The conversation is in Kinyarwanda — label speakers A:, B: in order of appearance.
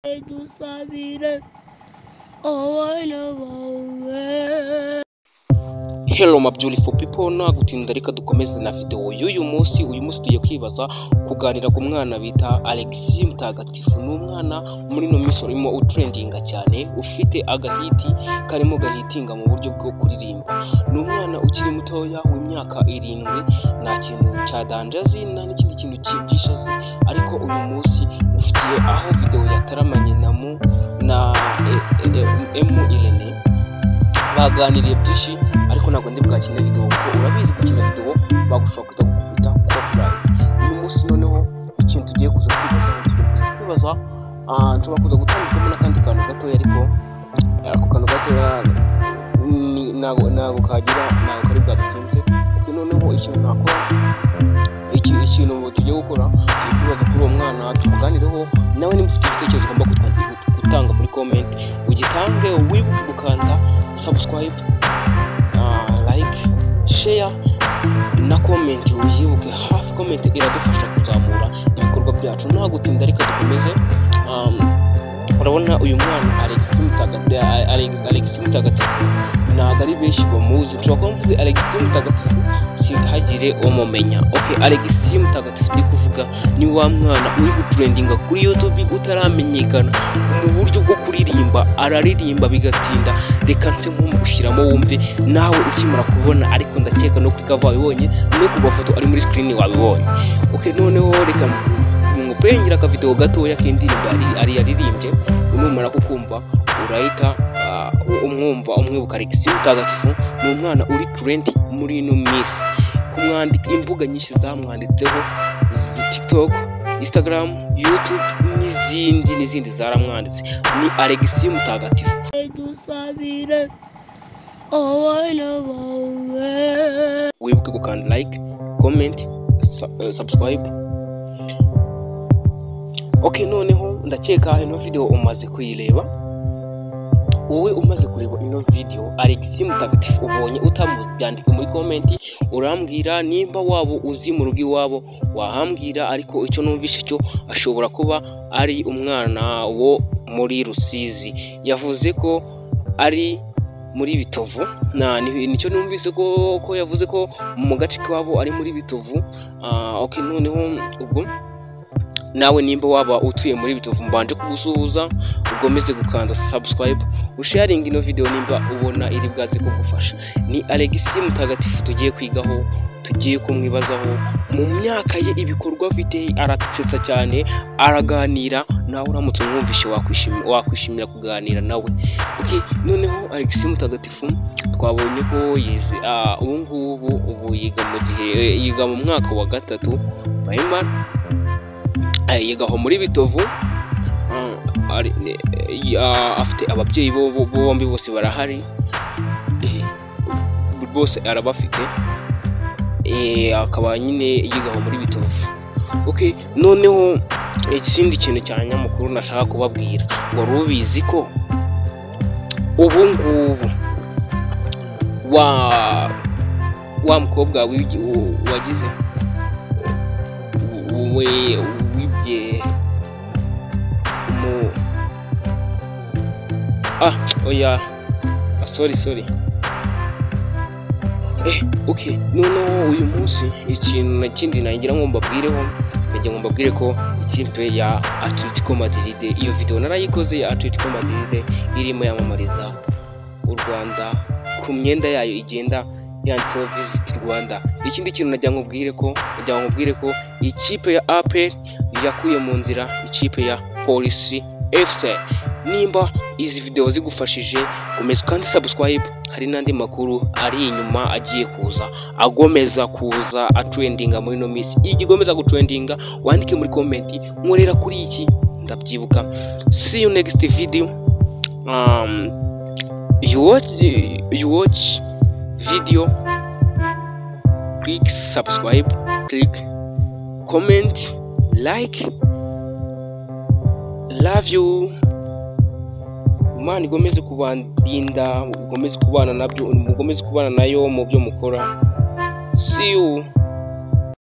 A: dusabire abana bawe.
B: Hello my beautiful people, nagutinda reka dukomeze na video y'uyu munsi. Uyu munsi tugiye kwibaza kuganira ku mwana bita Alexis Mutagatifu. Ni umwana muri no minsi urimo utrendinga cyane, ufite agahiti karimo gahitinga mu buryo bwo kuririmba. Ni umwana ukiri mutoya w'imyaka 7, nta kintu cya danjazi nta n'ikindi kintu cyibwishazi, ariko uyu munsi ufitiye aho video yataramanye na Irene baganiriye byinshi, ariko ntabwo ndi bwakine video kuko urabizi gukina video bagushobora kwita gukubita copyright. Uyu munsi noneho ikintu tugiye kuza kwibaza nshobora kuza gutandukamo n'akandi kantu gatoya, ariko ako kantu gatoya ntabwo kagira ntabwo kari bwadutinze. Kuko noneho ikintu nakora ikintu tugiye gukora tugiye kwibaza kuri uwo mwana tuganireho nawe. Nimba ufite igitekerezo ugomba gutanga muri comment, ugitange wibuke gukanda subscribe, like, share na comment. Uyibuke hafi comment iradufasha kuzamura ibikorwa byacu. Nta gutinda reka dukomeze. Urabona uyu mwana Alexis Mutagatifu ntabwo ari benshi bamuzi. Ushobora kuba mvuze Alexis Mutagatifu sihagire umumenya. Okay, Alexis Mutagatifu ndi kuvuga ni wa mwana uri gutrendinga kuri YouTube utaramenyekana mu buryo bwo kuririmba. Araririmba bigatinda, reka nse nkumushyiramo wumve nawe ukimara kubona, ariko ndakeka no kuri cover wabibonye no ku mafoto ari muri screen wabibonye. Okay, noneho reka mupengira ka video gatoya k'indirimbo ari yaririmbye. Unumara kukumva urahita umwibuka Alexis Mutagatifu. Ni umwana uri trend muri no miss, kumwandika imbuga nyinshi zamwanditseho, TikTok, Instagram, YouTube n'izindi zaramwanditse. Ni Alexis Mutagatifu.
A: Dusabire abana bawe.
B: Wibuke gukanda like, comment, subscribe. Okay, noneho ndakeka ino video umaze kuyireba. Wowe umaze kureba ino video Alexis Mutagatifu ubonye utamubyandika muri comment, urambwira nimba wabo uzi mu rugo iwabo wahambwira. Ariko icyo numvishe cyo ashobora kuba ari umwana wo muri Rusizi. Yavuze ko ari muri Bitovu, nicyo numvise ko yavuze ko mu gace k'iwabo ari muri Bitovu. Okay, noneho ubwo nawe nimba waba utuye muri Bitovu mbanje kugusuhuza, ugomeze gukanda subscribe, usharing ino video nimba ubona iri bwaze kugufasha. Ni Alexis Mutagatifu tugiye kwigaho, tugiye kumwibazaho mu myaka ye ibikorwa afite. Aratsetsa cyane, araganira nawe, uramutse umwumvishe wakwishimira kuganira nawe. Okay, noneho Alexis Mutagatifu twabonye ko yize ubu yiga mu mwaka wa 3 primary, yigaho muri Bitovu. Afite ababyeyi bombi bose barahari, bose arabafite. Akaba nyine yigaho muri Bitovu. Okay, noneho ikindi kintu cya nyamukuru nashaka kubabwira, ngo rubizi ko ubu ngubu wa mukobwa wagize wibye oya sorry. Okay, noneho uyu munsi ikintu nakindi nagira ngo mbabwire ko ikipe ya Atletico Madrid, iyo video narayikoze ya Atletico Madrid irimo yamamariza u Rwanda ku myenda yayo igenda yanditseho Visit Rwanda. Ikindi kintu najya nkubwire ko ikipe ya APR yakuye mu nzira ikipe ya Police FC. Nimba izi video zigufashije, komeza kandi subscribe. Hari nandi makuru ari inyuma agiye kuza, agomeza kuza atrendinga muri no miss. Igomeza gutrendinga wandike muri comment nkorera kuri iki ndabyibuka. See you next video. You watch video, click subscribe, click comment, like. Love you. Imana igomeze kubandinda, ugomeze kubana nayo mu byo mukora. See you.